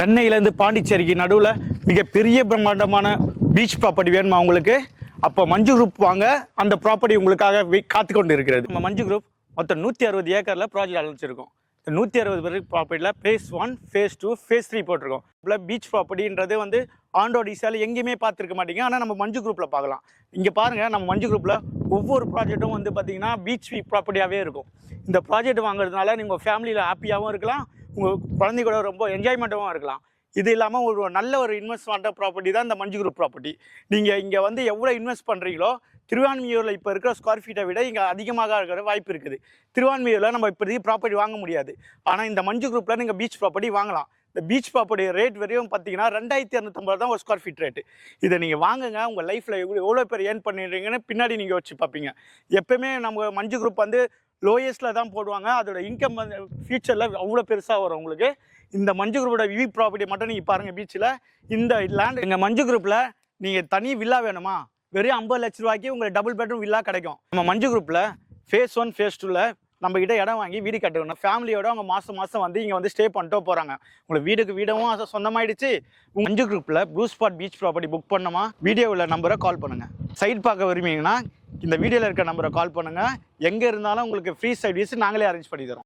சென்னையிலேருந்து பாண்டிச்சேரிக்கு நடுவில் மிகப்பெரிய பிரம்மாண்டமான பீச் ப்ராப்பர்ட்டி வேணுமா உங்களுக்கு? அப்போ மஞ்சு குரூப் வாங்க, அந்த ப்ராப்பர்ட்டி உங்களுக்காக காத்து கொண்டு இருக்கிறது. நம்ம மஞ்சு குரூப் மொத்தம் 160 ஏக்கரில் ப்ராஜெக்ட் ஆரம்பிச்சிருக்கோம். 160 ப்ராப்பர்ட்டியில் ஃபேஸ் 1, ஃபேஸ் 2, ஃபேஸ் 3 போட்டிருக்கோம். இப்போ பீச் ப்ராப்பர்ட்டின்றது ஆண்ட்ராய்டு ஈஸியால் எங்கேயுமே பார்த்துருக்க மாட்டீங்க. ஆனால் நம்ம மஞ்சு குரூப்பில் பார்க்கலாம். இங்கே பாருங்கள், நம்ம மஞ்சு குரூப்பில் ஒவ்வொரு ப்ராஜெக்ட்டும் பார்த்தீங்கன்னா பீச் ப்ராப்பர்ட்டியாகவே இருக்கும். இந்த ப்ராஜெக்ட் வாங்குறதுனால நீங்கள் ஃபேமிலியில் ஹாப்பியாகவும் இருக்கலாம், உங்கள் குழந்தை கூட ரொம்ப என்ஜாய்மெண்ட்டாகவும் இருக்கலாம். இது இல்லாமல் ஒரு நல்ல ஒரு இன்வெஸ்ட்மெண்ட் ப்ராப்பர்ட்டி தான் இந்த மஞ்சு குரூப் ப்ராப்பர்ட்டி. நீங்கள் இங்கே எவ்வளோ இன்வெஸ்ட் பண்ணுறீங்களோ திருவான்மியூரில் இப்போ இருக்கிற ஸ்கொயர் ஃபீட்டை விட இங்கே அதிகமாக இருக்கிற வாய்ப்பு இருக்குது. திருவான்மியூரில் நம்ம இப்போதைக்கு ப்ராப்பர்ட்டி வாங்க முடியாது. ஆனால் இந்த மஞ்சு குரூப்பில் நீங்கள் பீச் ப்ராப்பர்ட்டி வாங்கலாம். இந்த பீச் ப்ராப்பர்ட்டி ரேட் வரையும் பார்த்தீங்கன்னா 2250 தான் ஒரு ஸ்கொயர் ஃபீட் ரேட்டு. இதை நீங்கள் வாங்குங்க, உங்கள் லைஃப்பில் எவ்வளோ பேர் ஏர்ன் பண்ணிடுறீங்கன்னு பின்னாடி நீங்கள் வச்சு பார்ப்பீங்க. எப்போயுமே நம்ம மஞ்சு குரூப் லோயஸ்ட்டில் தான் போடுவாங்க. அதோட இன்கம் ஃபியூச்சரில் அவ்வளோ பெருசாக வரும் உங்களுக்கு. இந்த மஞ்சு குரூப்போட விவி ப்ராப்பர்ட்டி மட்டும் நீங்கள் பாருங்கள். பீச்சில் இந்த லேண்ட் எங்கள் மஞ்சு குரூப்பில் நீங்கள் தனி வில்லா வேணுமா, வெறும் 50 லட்ச ரூபாய்க்கு உங்களுக்கு டபுள் பெட்ரூம் வில்லா கிடைக்கும். நம்ம மஞ்சு குரூப்பில் ஃபேஸ் 1, ஃபேஸ் 2ல் நம்ம கிட்ட இடம் வாங்கி வீடு கட்டணும். ஃபேமிலியோட அவங்க மாதம் இங்கே ஸ்டே பண்ணிட்டு போகிறாங்க. உங்களுக்கு வீடும் சொந்தமாயிடுச்சு. மஞ்சு குரூப்பில் blue spot beach property book பண்ணணுமா, வீடியோவில் நம்பரை கால் பண்ணுங்கள். சைட் பார்க்க விரும்புனீங்கன்னா இந்த வீடியோவில் இருக்க நம்பரை கால் பண்ணுங்கள். எங்கே இருந்தாலும் உங்களுக்கு ஃப்ரீ சர்வீஸ் நாங்களே அரேஞ்ச் பண்ணி தரோம்.